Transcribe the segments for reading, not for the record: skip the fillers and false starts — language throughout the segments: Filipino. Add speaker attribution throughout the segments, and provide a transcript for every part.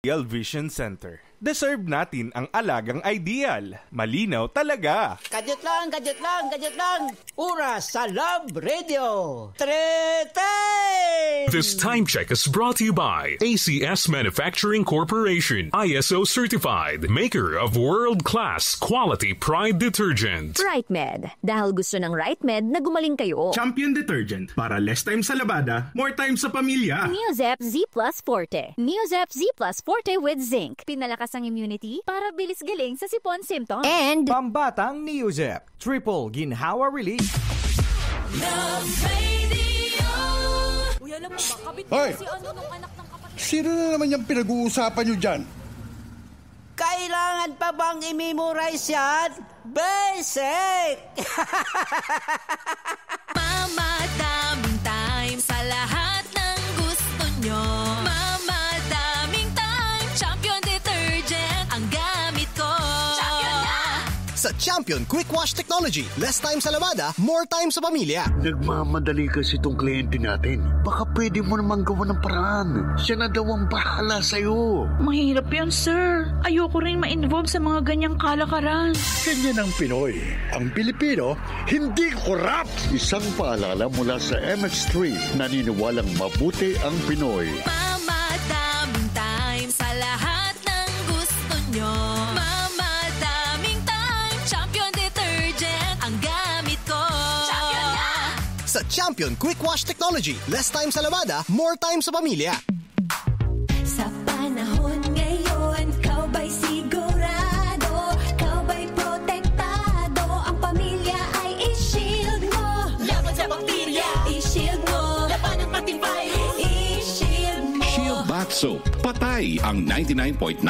Speaker 1: Ideal Vision Center. Deserve natin ang alagang ideal. Malinaw talaga.
Speaker 2: Gadget lang. Oras sa Love Radio. Trete!
Speaker 3: This time check is brought to you by ACS Manufacturing Corporation. ISO certified. Maker of world-class quality Pride detergent.
Speaker 4: RightMed. Dahil gusto ng RightMed na gumaling kayo.
Speaker 5: Champion detergent. Para less time sa labada, more time sa pamilya.
Speaker 4: Neozep Z Plus Forte. Neozep Z Plus Forte with zinc. Pinalakas ang immunity para bilis galing sa sipon symptoms.
Speaker 6: And Pambatang Neozep. Triple ginhawa relief.
Speaker 7: Love Radio.
Speaker 8: Uy, alam mo ba, kabit
Speaker 9: Hoy!
Speaker 8: si nung anak ng kapatid.
Speaker 9: Sino na naman yung pinag-uusapan nyo dyan?
Speaker 2: Kailangan pa bang i-memorize yan? Basic!
Speaker 7: Mama, daming time sa lahat ng gusto nyo. Mama, daming time. Champion detergent ang gamit ko. Champion na!
Speaker 10: Sa Champion Quick Wash Technology, less time sa labada, more time sa pamilya.
Speaker 9: Nagmamadali kasi itong kliyente natin. Baka pwede mo naman gawa ng paraan. Siya na daw ang bahala sa'yo.
Speaker 8: Mahirap yan, sir. Ayoko rin ma-involve sa mga ganyang kalakaran.
Speaker 9: Ganyan ang Pinoy. Ang Pilipino, hindi korap. Isang paalala mula sa MX3, naniniwalang mabuti ang Pinoy.
Speaker 7: Mama, daming time sa lahat ng gusto nyo. Mama, daming time. Champion detergent ang gamit ko. Champion na!
Speaker 10: Sa Champion Quick Wash Technology, less time sa labada, more time sa pamilya.
Speaker 7: Sa panahon ngayon, kau ba'y sigurado? Kau ba'y protektado? Ang pamilya ay i-shield mo. Laban sa bakterya, i-shield mo. Laban ng matibay, i-shield mo.
Speaker 11: Shield Bath Soap. Patay ang 99.9%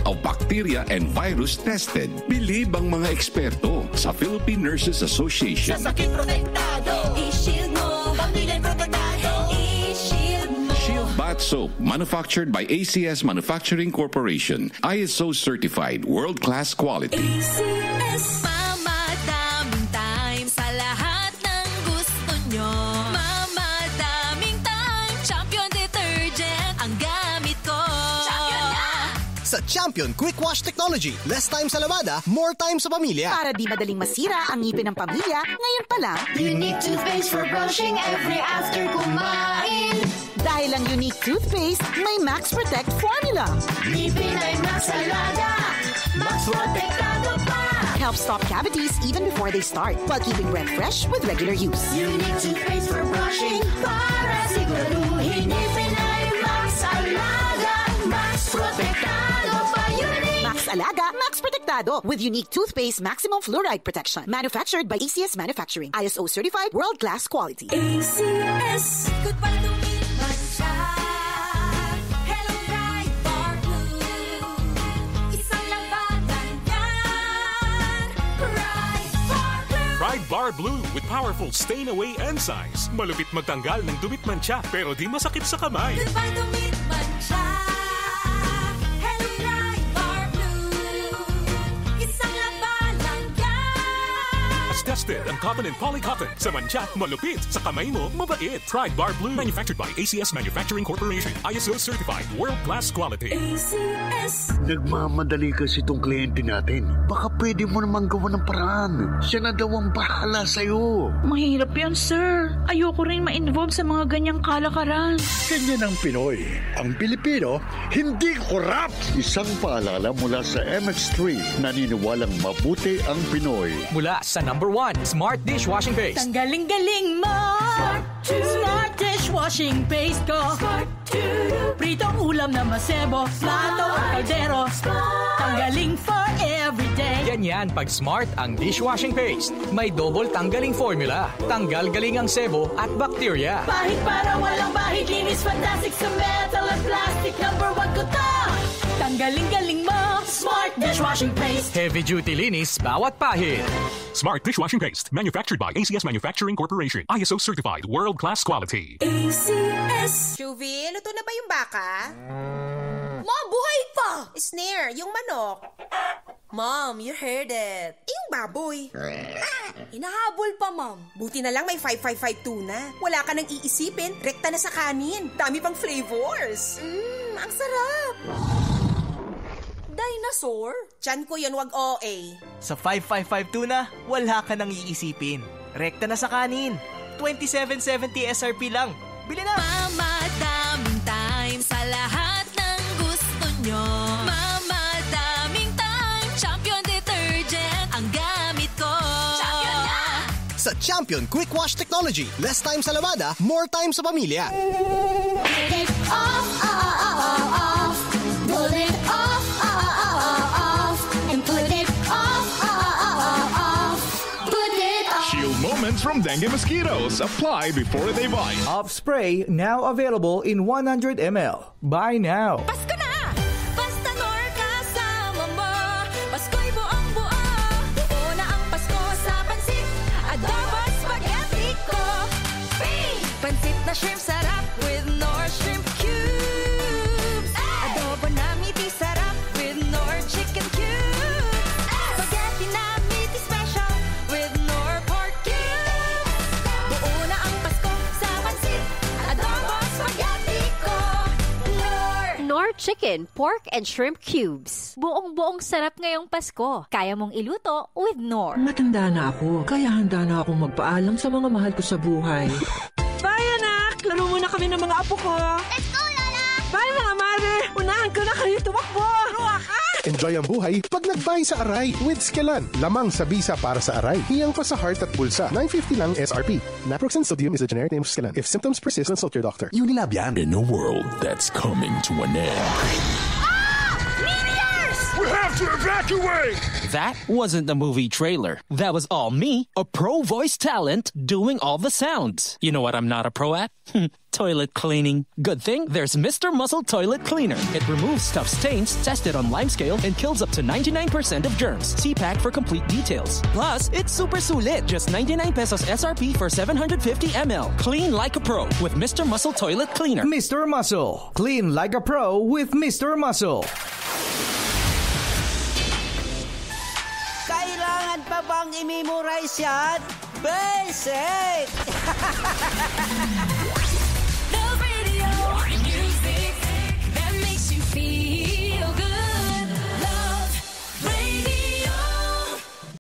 Speaker 11: of bacteria and virus tested. Bilib ang mga eksperto sa Philippine Nurses Association.
Speaker 7: Sa sakit protektado, i-shield mo. Pamilya protektado, i-shield mo.
Speaker 11: Shield Bath Soap, manufactured by ACS Manufacturing Corporation. ISO certified, world-class quality.
Speaker 7: ACS. Mama, daming time sa lahat ng gusto nyo. Mama, daming time. Champion detergent ang gamit ko. Champion na!
Speaker 10: Sa Champion Quick Wash Technology, less time sa labada, more time sa pamilya.
Speaker 12: Para di madaling masira ang ngipin ng pamilya, ngayon pa lang,
Speaker 7: Unique toothpaste for brushing every after kumain.
Speaker 12: dahil ang unique toothpaste may Max Protect formula.
Speaker 7: Ngipin ay Max Alaga. Max Protektado pa.
Speaker 12: Helps stop cavities even before they start, while keeping breath fresh with regular use.
Speaker 7: Unique toothpaste for brushing para siguraduhin ngipin ay Max Alaga. Max Protektado pa. Unique.
Speaker 12: Max Alaga, Max Protectado with unique toothpaste maximum fluoride protection. Manufactured by ACS Manufacturing. ISO certified world-class quality.
Speaker 7: ACS. Good pala tumiman siya. Hello, Bright Bar Blue. Isang labanan yan. Bright Bar Blue.
Speaker 3: Pride Bar Blue with powerful stain-away enzymes. Malupit magtanggal ng dumit mancha pero di masakit sa kamay.
Speaker 7: Good pala tumiman siya. Hello, Bright Bar Blue. Isang labanan yan.
Speaker 3: As tested ang cotton and polycotton. Sa mancha, malupit. Sa kamay mo, mabait. Pride Bar Blue. Manufactured by ACS Manufacturing Corporation. ISO certified. World-class quality.
Speaker 7: ACS.
Speaker 9: Nagmamadali kasi itong kliyente natin. Baka pwede mo naman gawa ng paraan. Siya na daw ang bahala sa'yo.
Speaker 8: Mahirap yan, sir. Ayoko rin ma-involve sa mga ganyang kalakaran.
Speaker 9: Ganyan ang Pinoy. Ang Pilipino, hindi korap. Isang paalala mula sa MX3, naniniwalang mabuti ang Pinoy.
Speaker 6: Mula sa number 1, Smart Dishwashing Paste.
Speaker 8: Ang galing-galing mo! Smart dishwashing paste ko. Pritong ulam na masebo, plato at kaldero. Tanggaling for everyday.
Speaker 6: Ganyan pag Smart ang dishwashing paste. May double tanggaling formula. Tanggal galing ang sebo at bacteria.
Speaker 8: Bahid para walang bahid, linis fantastic sa metal at plastic. Number 1 ko to! Tanggaling-galing mo! Smart dishwashing paste.
Speaker 6: Heavy duty linis bawat pahid.
Speaker 3: Smart Dishwashing Paste. Manufactured by ACS Manufacturing Corporation. ISO certified. World-class quality.
Speaker 7: ACS.
Speaker 13: Shuvi, luto na ba yung baka? Mom, buhay pa! Snare, yung manok. Mom, you heard it. Yung baboy. Hinahabol pa, Mom. Buti na lang may 5552 na. Wala ka nang iisipin, rekta na sa kanin. Dami pang flavors. Ang sarap. dinosaur? Tiyan ko yun, wag OA.
Speaker 14: Sa 5552 tuna, wala ka nang iisipin. Rekta na sa kanin. 27.70 SRP lang. Bili na!
Speaker 7: Mamadaming time sa lahat ng gusto nyo. Mamadaming time, Champion Detergent ang gamit ko. Champion na!
Speaker 10: Sa Champion Quick Wash Technology, less time sa labada, more time sa pamilya.
Speaker 7: Put it off, off. Put it off, off. And put it off, off. Put it off.
Speaker 15: Shield moments from dengue mosquitoes. Apply before they bite.
Speaker 16: Off Spray now available in 100 ml. Buy now.
Speaker 7: Pasko na! Basta Nor kasama mo. Pasko'y buong-buo. Buo na ang Pasko sa pansit. Adobo spaghetti ko. Free! Pansit na shrimp sarap with Nor shrimp cubes. Adobo na meaty sarap with Nor chicken cubes. Spaghetti na meaty special with Nor pork cubes. Buo na ang Pasko sa pansit. Adobo spaghetti ko.
Speaker 4: Nor Chicken, Pork and Shrimp Cubes. Buong-buong sarap ngayong Pasko. Kaya mong iluto with Nor.
Speaker 17: Matanda na ako, kaya handa na akong magpaalam sa mga mahal ko sa buhay.
Speaker 8: Bye, anak! Laro muna kami ng mga apo ko.
Speaker 7: Let's go, Lola!
Speaker 8: Bye, mga mare! Unahan ko na kayo tumakbo! Ruwa ka!
Speaker 18: Enjoy ang buhay pag nag-buy sa Aray with Skelan. Lamang sa bisa para sa Aray. Hiyang pa sa heart at bulsa. $9.50 lang SRP. Naproxen sodium is the generic name of Skelan. If symptoms persist, consult your doctor.
Speaker 11: Unilab yan. In a world that's coming to an end.
Speaker 15: We have to evacuate!
Speaker 19: That wasn't the movie trailer. That was all me, a pro voice talent, doing all the sounds. You know what I'm not a pro at? Toilet cleaning. Good thing there's Mr. Muscle Toilet Cleaner. It removes tough stains, tested on lime scale, and kills up to 99% of germs. CPAC for complete details. Plus, it's super sulit. Just 99 pesos SRP for 750 ml. Clean like a pro with Mr. Muscle Toilet Cleaner.
Speaker 16: Mr. Muscle. Clean like a pro with Mr. Muscle.
Speaker 2: Kailangan pa bang i-memorize yan? Basic!